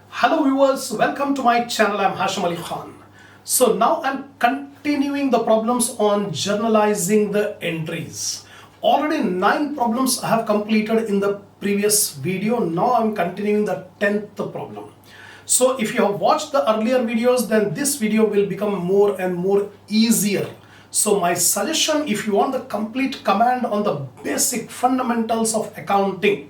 Hello viewers, welcome to my channel. I'm Hasham Ali Khan. So now I'm continuing the problems on journalizing the entries. Already 9 problems I have completed in the previous video. Now I'm continuing the 10th problem. So if you have watched the earlier videos, then this video will become more and more easier. So my suggestion, if you want the complete command on the basic fundamentals of accounting,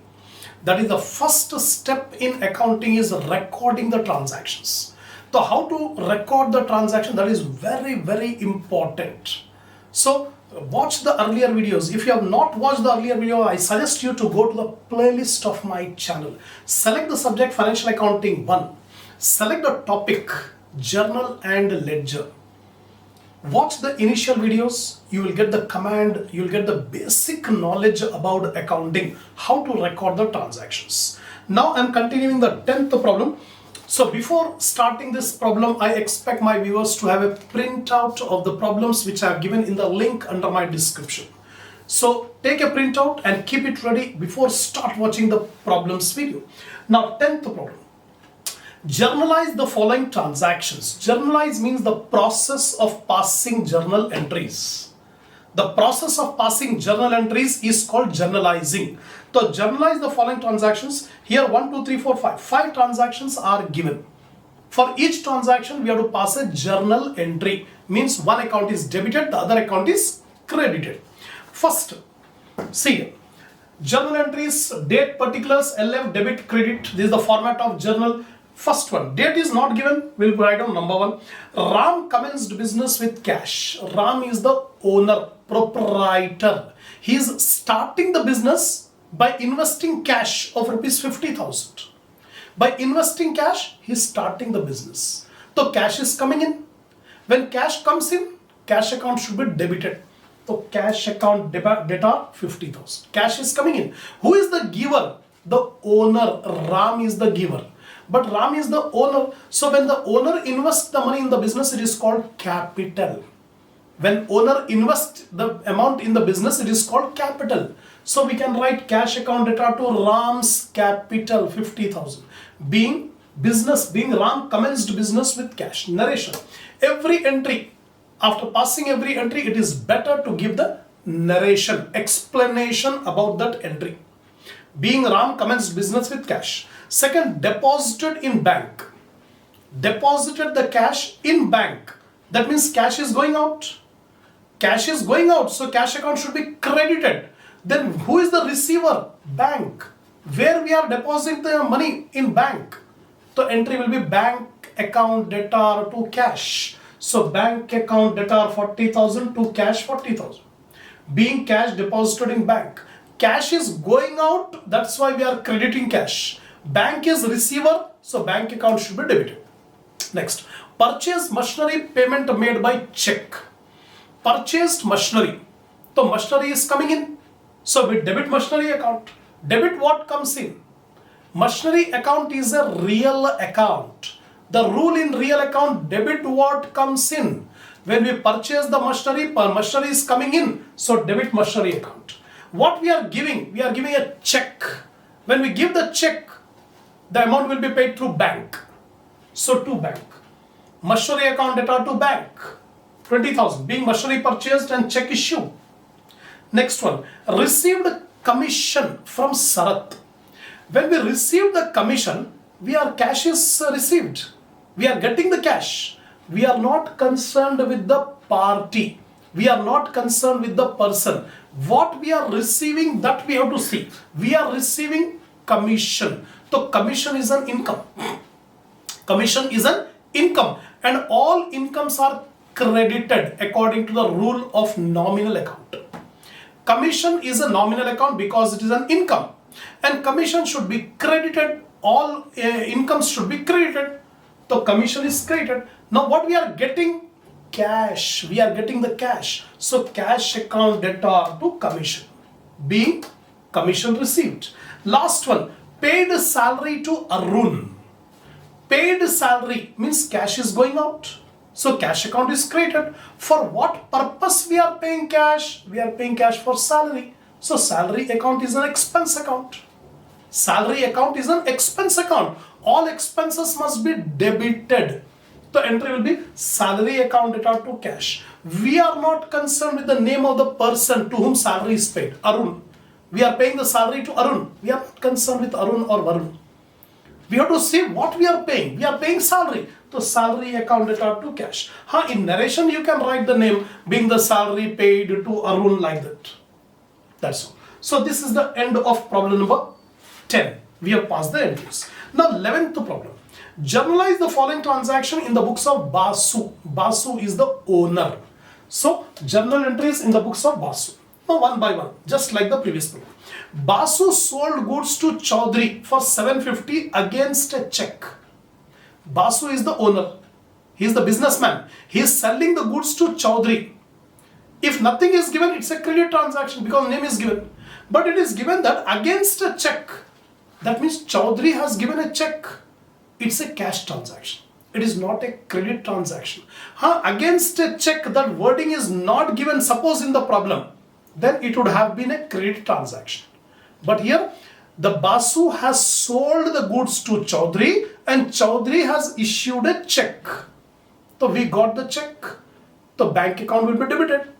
that is the first step in accounting, is recording the transactions. So how to record the transaction, that is very important. So watch the earlier videos. If you have not watched the earlier video, I suggest you to go to the playlist of my channel. Select the subject Financial Accounting 1. Select the topic Journal and Ledger. Watch the initial videos, you will get the command, you will get the basic knowledge about accounting, how to record the transactions. Now I'm continuing the 10th problem. So before starting this problem, I expect my viewers to have a printout of the problems which I have given in the link under my description. So take a printout and keep it ready before start watching the problems video. Now 10th problem. Journalize the following transactions. Journalize means the process of passing journal entries. The process of passing journal entries is called journalizing. So journalize the following transactions. Here 1, 2, 3, 4, 5. 5 transactions are given. For each transaction we have to pass a journal entry. Means one account is debited, the other account is credited. First, see here. Journal entries, date, particulars, LF, debit, credit. This is the format of journal. First one, date is not given, we'll write down number 1. Ram commenced business with cash. Ram is the owner, proprietor. He is starting the business by investing cash of rupees 50,000. By investing cash, he is starting the business. So cash is coming in. When cash comes in, cash account should be debited. So cash account debtor 50,000. Cash is coming in. Who is the giver? The owner. Ram is the giver. But Ram is the owner. So when the owner invests the money in the business, it is called capital. When owner invests the amount in the business, it is called capital. So we can write cash account debtor to Ram's capital 50,000. Being Ram commenced business with cash. Narration. Every entry, after passing every entry, it is better to give the narration, explanation about that entry. Being Ram commenced business with cash. Second, deposited in bank. Deposited the cash in bank. That means cash is going out. Cash is going out, so cash account should be credited. Then who is the receiver? Bank. Where we are depositing the money? In bank. So entry will be bank account debtor to cash. So bank account debtor 40,000 to cash 40,000. Being cash deposited in bank. Cash is going out, that's why we are crediting cash. Bank is receiver, so bank account should be debited. Next, purchase machinery, payment made by check. Purchased machinery. So machinery is coming in, so we debit machinery account. Debit what comes in? Machinery account is a real account. The rule in real account, debit what comes in. When we purchase the machinery, machinery is coming in, so debit machinery account. What we are giving? We are giving a check. When we give the check, the amount will be paid through bank. So to bank. Machinery account debtor to bank. 20,000. Being machinery purchased and check issue. Next one. Received commission from Sarat. When we receive the commission, cash is received. We are getting the cash. We are not concerned with the party. We are not concerned with the person. What we are receiving, that we have to see. We are receiving commission. So commission is an income. Commission is an income. And all incomes are credited according to the rule of nominal account. Commission is a nominal account because it is an income. And commission should be credited. All incomes should be credited. So commission is credited. Now what we are getting? Cash. We are getting the cash. So cash account debtor to commission. Being commission received. Last one. Paid salary to Arun. Paid salary means cash is going out. So cash account is created. For what purpose we are paying cash? We are paying cash for salary. So salary account is an expense account. Salary account is an expense account. All expenses must be debited. The entry will be salary account data to cash. We are not concerned with the name of the person to whom salary is paid. Arun. We are paying the salary to Arun. We are not concerned with Arun or Varun. We have to see what we are paying. We are paying salary. So salary account data to cash. In narration you can write the name being the salary paid to Arun like that. That's all. So this is the end of problem number 10. We have passed the entries. Now 11th problem. Journalize the following transaction in the books of Basu. Basu is the owner. So journal entries in the books of Basu. Now one by one, just like the previous problem. Basu sold goods to Chaudhary for 750 against a check. Basu is the owner. He is the businessman. He is selling the goods to Chaudhary. If nothing is given, it's a credit transaction because name is given. But it is given that against a check. That means Chaudhary has given a check. It's a cash transaction. It is not a credit transaction. Against a check, that wording is not given, suppose in the problem. Then it would have been a credit transaction. But here, the Basu has sold the goods to Chaudhary and Chaudhary has issued a check. So we got the check. The bank account will be debited.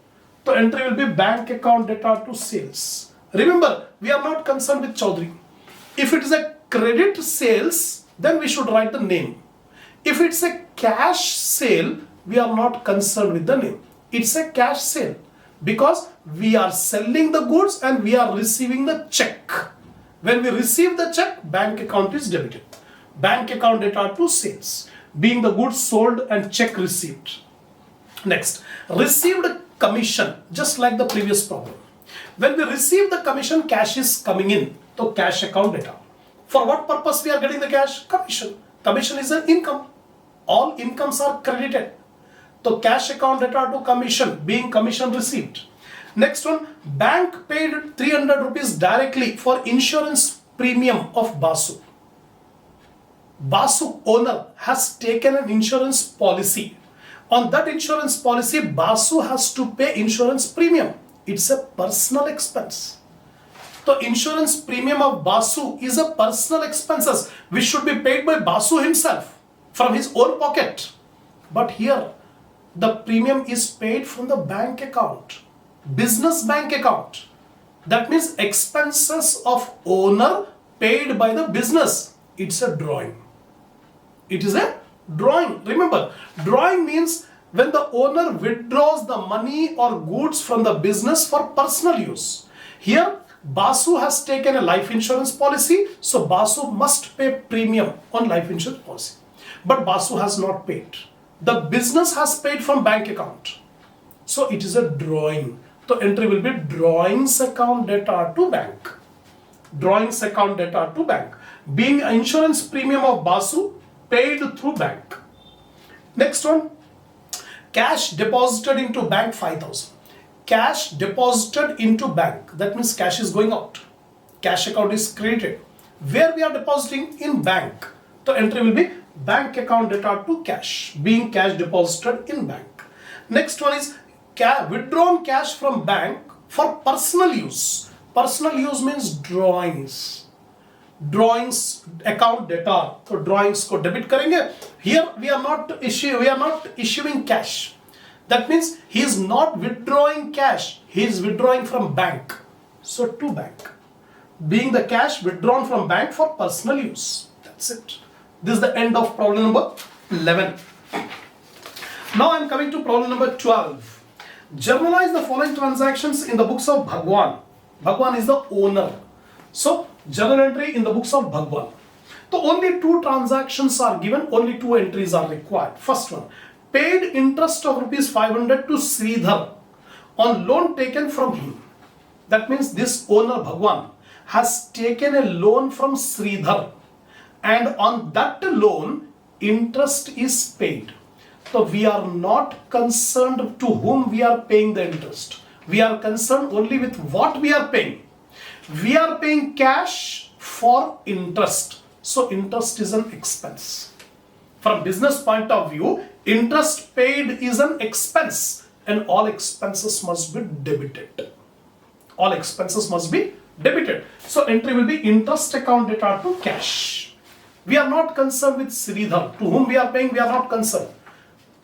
The entry will be bank account data to sales. Remember, we are not concerned with Chaudhary. If it is a credit sales, then we should write the name. If it's a cash sale, we are not concerned with the name. It's a cash sale because we are selling the goods and we are receiving the check. When we receive the check, bank account is debited. Bank account data to sales, being the goods sold and check received. Next, received commission, just like the previous problem. When we receive the commission, cash is coming in. So cash account data. For what purpose we are getting the cash? Commission. Commission is an income. All incomes are credited. So cash account data to commission, being commission received. Next one, bank paid 300 rupees directly for insurance premium of Basu. Basu owner has taken an insurance policy. On that insurance policy, Basu has to pay insurance premium. It's a personal expense. The insurance premium of Basu is a personal expenses which should be paid by Basu himself from his own pocket. But here, the premium is paid from the bank account, business bank account. That means expenses of owner paid by the business. It's a drawing. It is a drawing. Remember, drawing means when the owner withdraws the money or goods from the business for personal use. Here, Basu has taken a life insurance policy, so Basu must pay premium on life insurance policy. But Basu has not paid. The business has paid from bank account. So it is a drawing. The entry will be drawings account data to bank. Drawings account data to bank. Being insurance premium of Basu paid through bank. Next one, cash deposited into bank 5,000. Cash deposited into bank. That means cash is going out. Cash account is created. Where we are depositing? In bank. The entry will be bank account data to cash, being cash deposited in bank. Next one is withdrawn cash from bank for personal use. Personal use means drawings. Drawings account data. So drawings ko debit karenge. Here we are not issuing cash. That means he is not withdrawing cash. He is withdrawing from bank. So to bank. Being the cash withdrawn from bank for personal use. That's it. This is the end of problem number 11. Now I am coming to problem number 12. Journalize the following transactions in the books of Bhagwan. Bhagwan is the owner. So journal entry in the books of Bhagwan. So only two transactions are given, only two entries are required. First one, paid interest of rupees 500 to Sridhar on loan taken from him. That means this owner Bhagwan has taken a loan from Sridhar, and on that loan interest is paid. So we are not concerned to whom we are paying the interest. We are concerned only with what we are paying. We are paying cash for interest. So interest is an expense. From business point of view, interest paid is an expense and all expenses must be debited. All expenses must be debited. So entry will be interest account data to cash. We are not concerned with Sridhar. To whom we are paying, we are not concerned.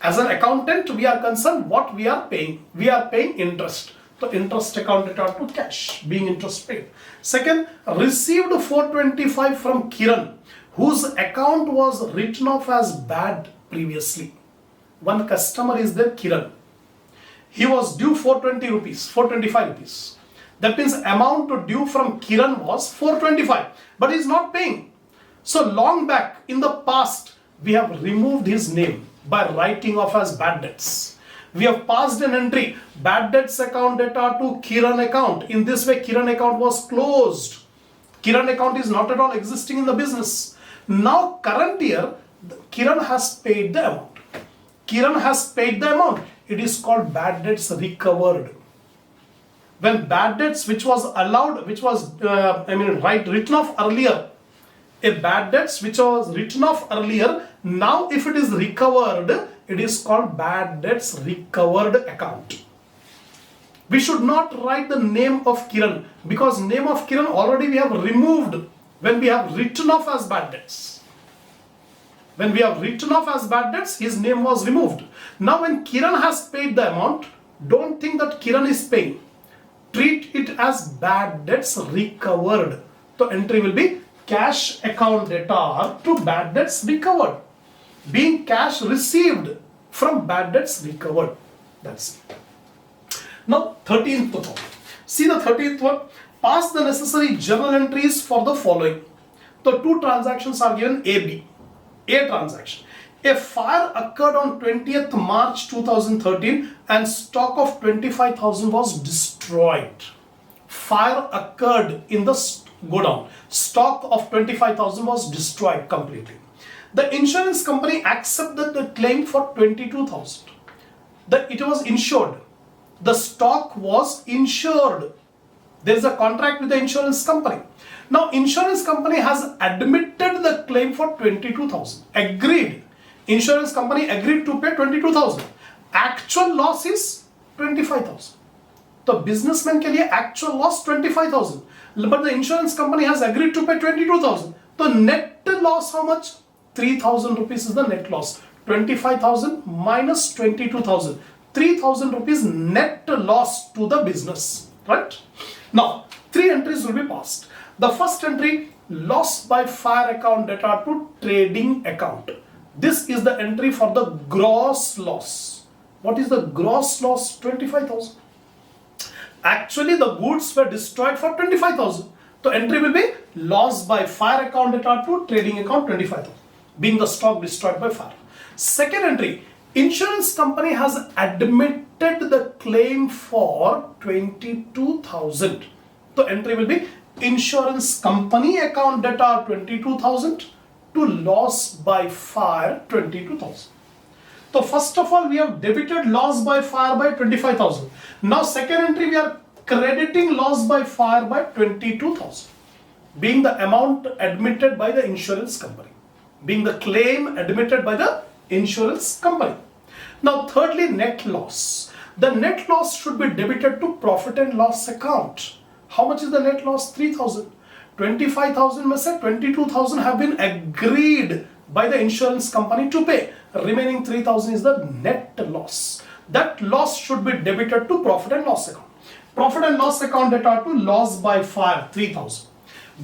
As an accountant, we are concerned what we are paying. We are paying interest. So interest account debtor to cash, being interest paid. Second, received 425 from Kiran, whose account was written off as bad previously. One customer is there, Kiran. He was due 420 rupees, 425 rupees. That means amount due from Kiran was 425, but he is not paying. So long back in the past, we have removed his name by writing off as bad debts. We have passed an entry, bad debts account debtor to Kiran account. In this way, Kiran account was closed. Kiran account is not at all existing in the business. Now, current year, Kiran has paid the amount. Kiran has paid the amount. It is called bad debts recovered. When bad debts which was allowed, which was, written off earlier, a bad debts which was written off earlier, now if it is recovered, it is called bad debts recovered account. We should not write the name of Kiran, because name of Kiran already we have removed when we have written off as bad debts. When we have written off as bad debts, his name was removed. Now when Kiran has paid the amount, don't think that Kiran is paying. Treat it as bad debts recovered. So entry will be cash account debtor to bad debts recovered, being cash received from bad debts recovered. That's it. Now 13th one. See the 13th one. Pass the necessary journal entries for the following. The two transactions are given AB. A transaction. A fire occurred on 20th March 2013 and stock of 25,000 was destroyed. Fire occurred in the godown. Stock of 25,000 was destroyed completely. The insurance company accepted the claim for 22,000. It was insured. The stock was insured. There is a contract with the insurance company. Now, insurance company has admitted the claim for 22,000. Agreed. Insurance company agreed to pay 22,000. Actual loss is 25,000. The businessman के लिए actual loss 25,000. But the insurance company has agreed to pay 22,000. The net loss how much? 3,000 rupees is the net loss. 25,000 minus 22,000. 3,000 rupees net loss to the business. Right? Now, three entries will be passed. The first entry, loss by fire account debtor to trading account. This is the entry for the gross loss. What is the gross loss? 25,000. Actually, the goods were destroyed for 25,000. So entry will be loss by fire account debtor to trading account 25,000, being the stock destroyed by fire. Second entry, insurance company has admitted the claim for 22,000. So entry will be insurance company account debtor 22,000 to loss by fire 22,000. So first of all, we have debited loss by fire by 25,000. Now second entry, we are crediting loss by fire by 22,000, being the amount admitted by the insurance company, being the claim admitted by the insurance company. Now thirdly, net loss. The net loss should be debited to profit and loss account. How much is the net loss? 3,000. 25,000 में से 22,000 have been agreed by the insurance company to pay. Remaining 3,000 is the net loss. That loss should be debited to profit and loss account. Profit and loss account debtor to loss by fire 3,000,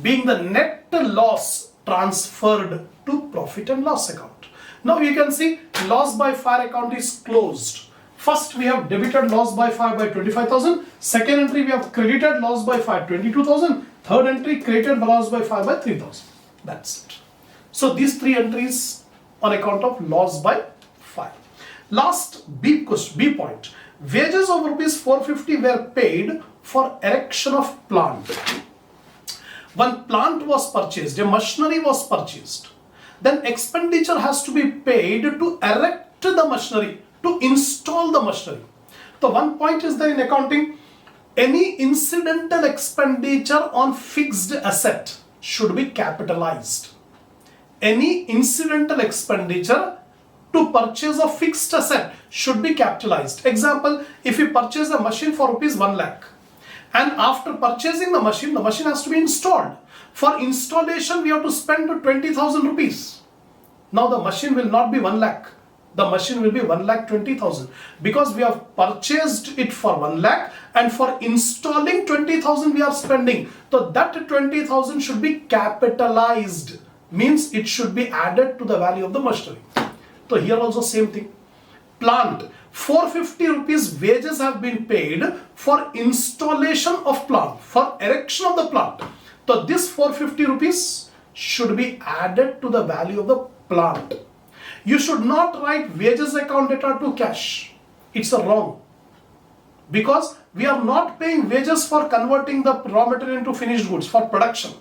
being the net loss transferred to profit and loss account. Now you can see loss by fire account is closed. First we have debited loss by fire by 25,000. Second entry we have credited loss by fire 22,000. Third entry credited loss by fire by 3,000. That's it. So these three entries on account of loss by fire. Last B point. Wages of rupees 450 were paid for erection of plant. One plant was purchased, a machinery was purchased. Then expenditure has to be paid to erect the machinery, to install the machinery. The one point is there in accounting, any incidental expenditure on fixed asset should be capitalized. Any incidental expenditure to purchase a fixed asset should be capitalized. Example, if you purchase a machine for rupees 1 lakh And after purchasing the machine has to be installed. For installation, we have to spend 20,000 rupees. Now the machine will not be 1 lakh. The machine will be 1,20,000 because we have purchased it for 1 lakh and for installing 20,000 we are spending. So that 20,000 should be capitalized. Means it should be added to the value of the machinery. So here also same thing. Plant, 450 rupees wages have been paid for installation of plant, for erection of the plant. So this 450 rupees should be added to the value of the plant. You should not write wages account data to cash. It's wrong. Because we are not paying wages for converting the raw material into finished goods for production.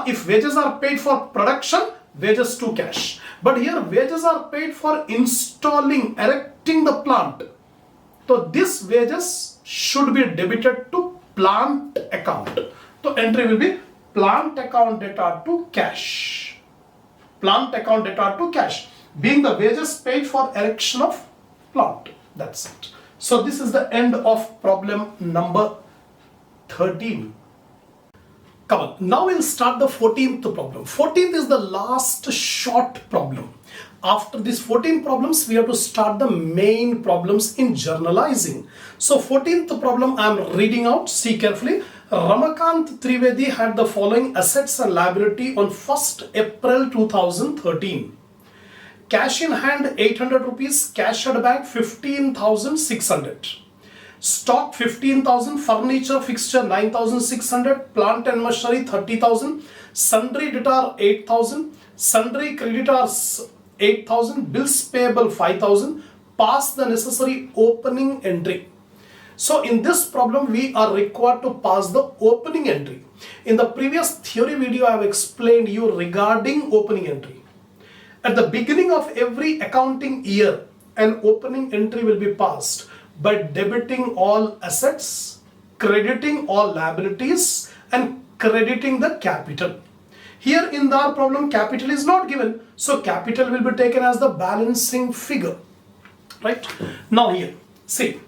If wages are paid for production, wages to cash. But here wages are paid for installing, erecting the plant. So this wages should be debited to plant account. So entry will be plant account data to cash. Plant account data to cash, being the wages paid for erection of plant. That's it. So this is the end of problem number 13. Come on, now we'll start the 14th problem. 14th is the last short problem. After these 14 problems, we have to start the main problems in journalizing. So 14th problem I am reading out, see carefully. Ramakant Trivedi had the following assets and liability on 1st April 2013. Cash in hand 800 rupees, cash at bank 15,600. Stock 15,000, furniture fixture 9,600, plant and machinery 30,000, sundry debtor 8,000, sundry creditors 8,000, bills payable 5,000. Pass the necessary opening entry. So in this problem we are required to pass the opening entry. In the previous theory video I have explained you regarding opening entry. At the beginning of every accounting year, an opening entry will be passed by debiting all assets, crediting all liabilities and crediting the capital. Here in our problem capital is not given, so capital will be taken as the balancing figure. Right? Now here, see,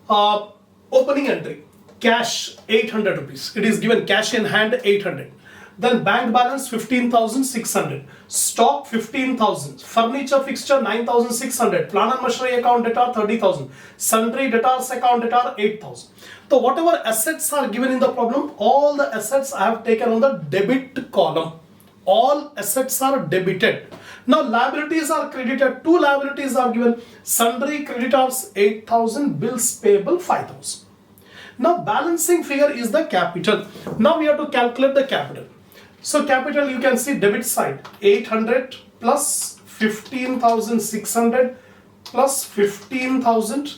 opening entry, cash 800 rupees. It is given cash in hand 800. Then bank balance 15,600, stock 15,000, furniture fixture 9,600, plant and machinery account debtor 30,000, sundry debtors account debtor 8,000. So whatever assets are given in the problem, all the assets I have taken on the debit column. All assets are debited. Now liabilities are credited. Two liabilities are given. Sundry creditors 8,000, bills payable 5,000. Now balancing figure is the capital. Now we have to calculate the capital. So capital you can see debit side 800 plus 15,600 plus 15,000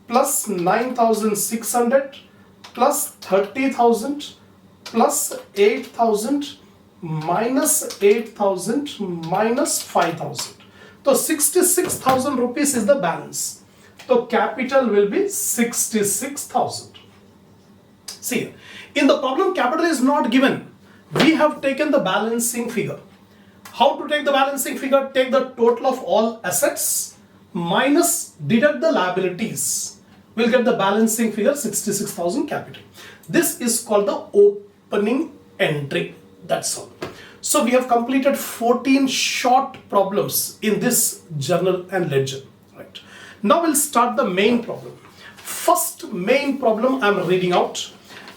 plus 9,600 plus 30,000 plus 8,000 minus 8,000 minus 5,000. So 66,000 rupees is the balance. So capital will be 66,000. See, in the problem capital is not given. We have taken the balancing figure. How to take the balancing figure? Take the total of all assets minus deduct the liabilities. We'll get the balancing figure 66,000 capital. This is called the opening entry. That's all. So we have completed 14 short problems in this journal and ledger. Right. Now we'll start the main problem. First main problem I'm reading out.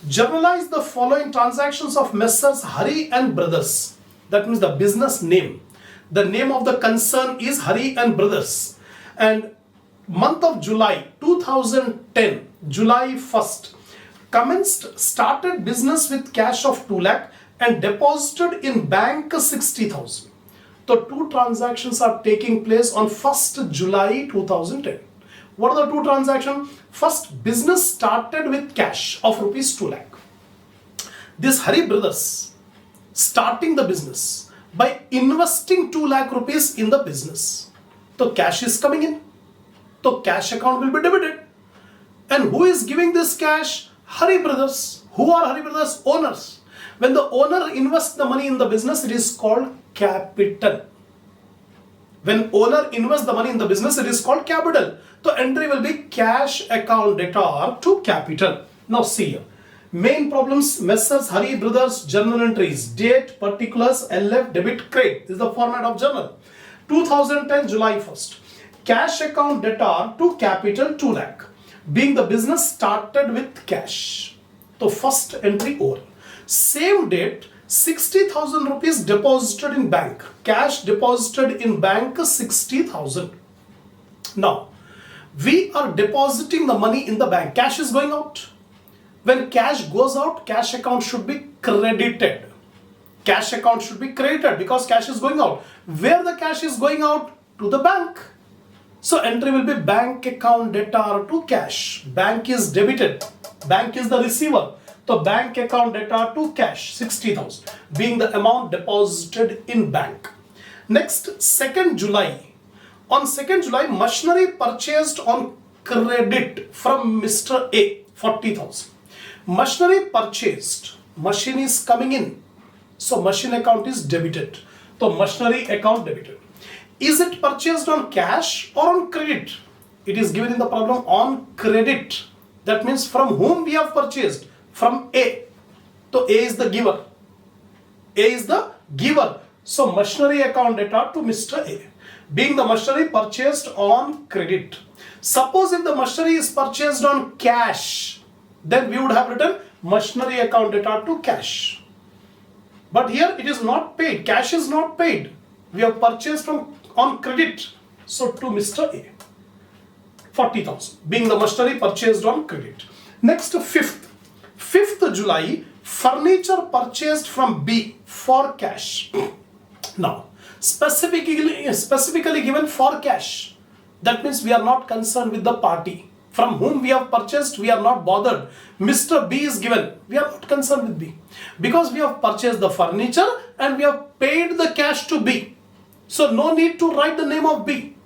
Journalize the following transactions of Messrs. Hari and Brothers. That means the business name. The name of the concern is Hari and Brothers. And month of July 2010, July 1st, started business with cash of 2 lakh and deposited in bank 60,000. The two transactions are taking place on 1st July 2010. What are the two transactions? First, business started with cash of rupees 2 lakh. This Hari Brothers starting the business by investing 2 lakh rupees in the business. So cash is coming in. So cash account will be debited. And who is giving this cash? Hari Brothers. Who are Hari Brothers? Owners. When the owner invests the money in the business, it is called capital. When owner invests the money in the business, it is called capital. So entry will be cash account debtor to capital. Now see here. Main problems, Messrs. Hari Brothers journal entries, date, particulars, LF, debit, credit. This is the format of journal. 2010 July 1st. Cash account debtor to capital 2 lakh. Being the business started with cash. So first entry over. Same date, 60,000 rupees deposited in bank. Cash deposited in bank 60,000. Now, we are depositing the money in the bank. Cash is going out. When cash goes out, cash account should be credited. Cash account should be credited because cash is going out. Where the cash is going out? To the bank. So entry will be bank account debtor to cash. Bank is debited. Bank is the receiver. So bank account debtor to cash 60,000 being the amount deposited in bank. Next, 2nd July. On 2nd July, machinery purchased on credit from Mr. A 40,000. Machinery purchased. Machine is coming in. So machine account is debited. So machinery account debited. Is it purchased on cash or on credit? It is given in the problem on credit. That means from whom we have purchased? From A. So A is the giver. A is the giver. So machinery account debtor to Mr. A. Being the machinery purchased on credit. Suppose if the machinery is purchased on cash, then we would have written machinery account debtor to cash. But here it is not paid. Cash is not paid. We have purchased on credit. So to Mr. A. 40,000 being the machinery purchased on credit. Next, 5th July, furniture purchased from B for cash. Now, specifically given for cash. That means we are not concerned with the party. From whom we have purchased, we are not bothered. Mr. B is given. We are not concerned with B. Because we have purchased the furniture and we have paid the cash to B. So no need to write the name of B.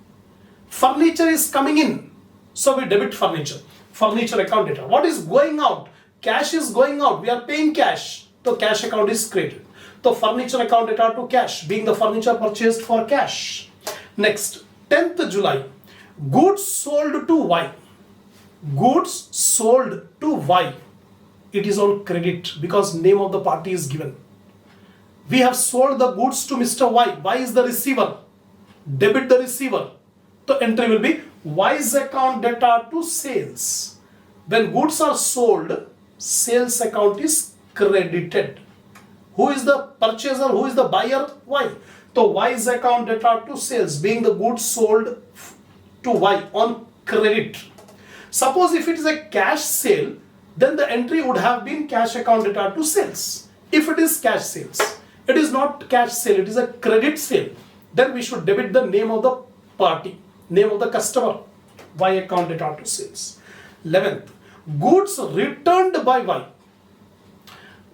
Furniture is coming in. So we debit furniture. Furniture account debtor. What is going out? Cash is going out. We are paying cash. So cash account is created. So furniture account debtor to cash being the furniture purchased for cash. Next, 10th July. Goods sold to Y. Goods sold to Y. It is on credit because name of the party is given. We have sold the goods to Mr. Y. Y is the receiver. Debit the receiver. So entry will be Y's account debtor to sales. When goods are sold, sales account is credited. Who is the purchaser? Who is the buyer? Y. So Y's account debtor to sales being the goods sold to Y on credit. Suppose if it is a cash sale, then the entry would have been cash account debtor to sales. If it is cash sales, it is not cash sale, it is a credit sale. Then we should debit the name of the party, name of the customer, Y account debtor to sales. 11th, goods returned by Y.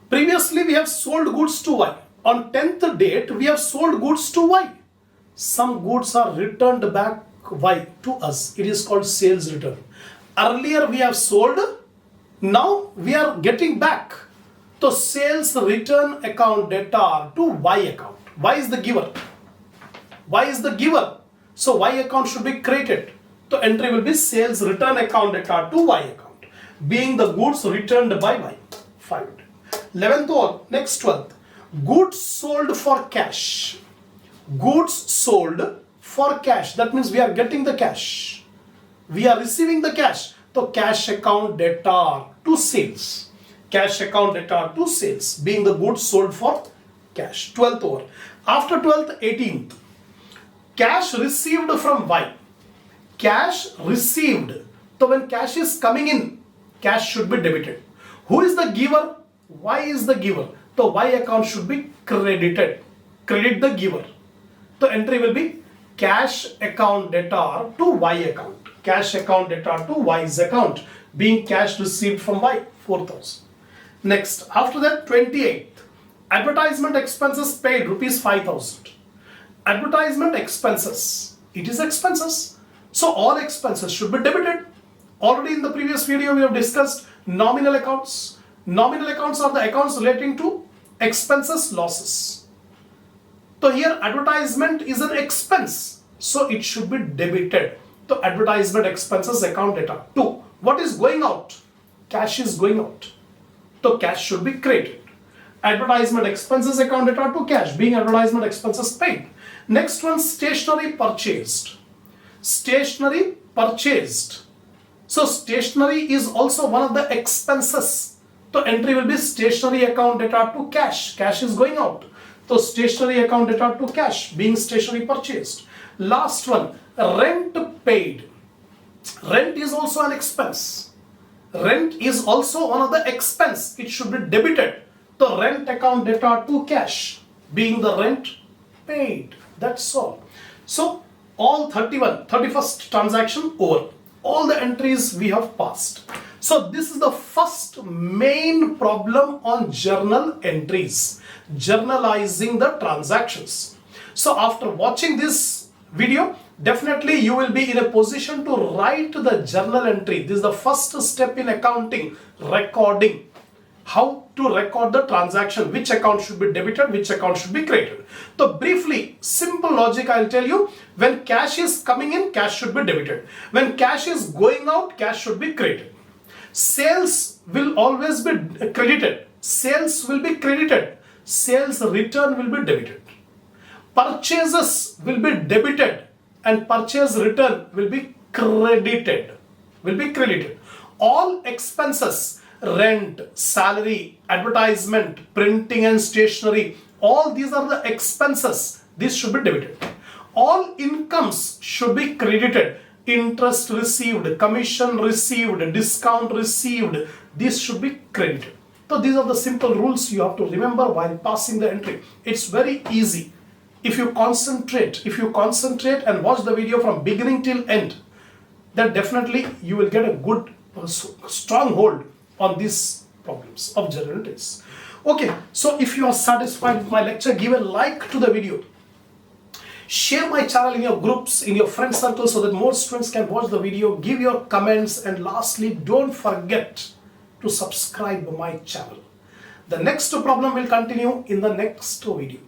Previously we have sold goods to Y. On 10th date we have sold goods to Y. Some goods are returned back Y to us. It is called sales return. Earlier we have sold, now we are getting back. So sales return account debtor to Y account. Y is the giver. Y is the giver. So Y account should be created. So entry will be sales return account debtor to Y account. Being the goods returned by Y. 5. 11th or next 12th. Goods sold for cash. Goods sold for cash. That means we are getting the cash. We are receiving the cash. So cash account debtor to sales. Cash account debtor to sales being the goods sold for cash. 12th over. After 12th, 18th. Cash received from Y. Cash received. So when cash is coming in, cash should be debited. Who is the giver? Y is the giver. So Y account should be credited. Credit the giver. So entry will be cash account debtor to Y account. Cash account debtor to Y's account being cash received from Y, 4,000. Next, after that, 28th. Advertisement expenses paid rupees 5,000. Advertisement expenses. It is expenses. So all expenses should be debited. Already in the previous video we have discussed nominal accounts. Nominal accounts are the accounts relating to expenses, losses. So here advertisement is an expense. So it should be debited. So advertisement expenses account debtor. 2. What is going out? cash is going out. So cash should be credited. Advertisement expenses account data to cash, being advertisement expenses paid. Next one, stationery purchased. Stationery purchased. So stationery is also one of the expenses. So entry will be stationery account data to cash. Cash is going out. So stationery account data to cash, being stationery purchased. Last one, rent paid. Rent is also an expense. Rent is also one of the expense. It should be debited. The rent account data to cash, being the rent paid. That's all. So all 31st transaction over. All the entries we have passed. So this is the first main problem on journal entries, journalizing the transactions. So after watching this video, definitely you will be in a position to write the journal entry. This is the first step in accounting, recording. How to record the transaction, which account should be debited, which account should be credited. So briefly, simple logic I'll tell you. When cash is coming in, cash should be debited. When cash is going out, cash should be credited. Sales will always be credited. Sales will be credited. Sales return will be debited. Purchases will be debited and purchase return will be credited. All expenses, rent, salary, advertisement, printing and stationery, all these are the expenses. This should be debited. All incomes should be credited. Interest received, commission received, discount received, this should be credited. So these are the simple rules you have to remember while passing the entry. It's very easy. If you concentrate and watch the video from beginning till end, then definitely you will get a good, strong hold on these problems of journal entries. Okay, so if you are satisfied with my lecture, give a like to the video. Share my channel in your groups, in your friend circle, so that more students can watch the video. Give your comments, and lastly, don't forget to subscribe my channel. The next problem will continue in the next video.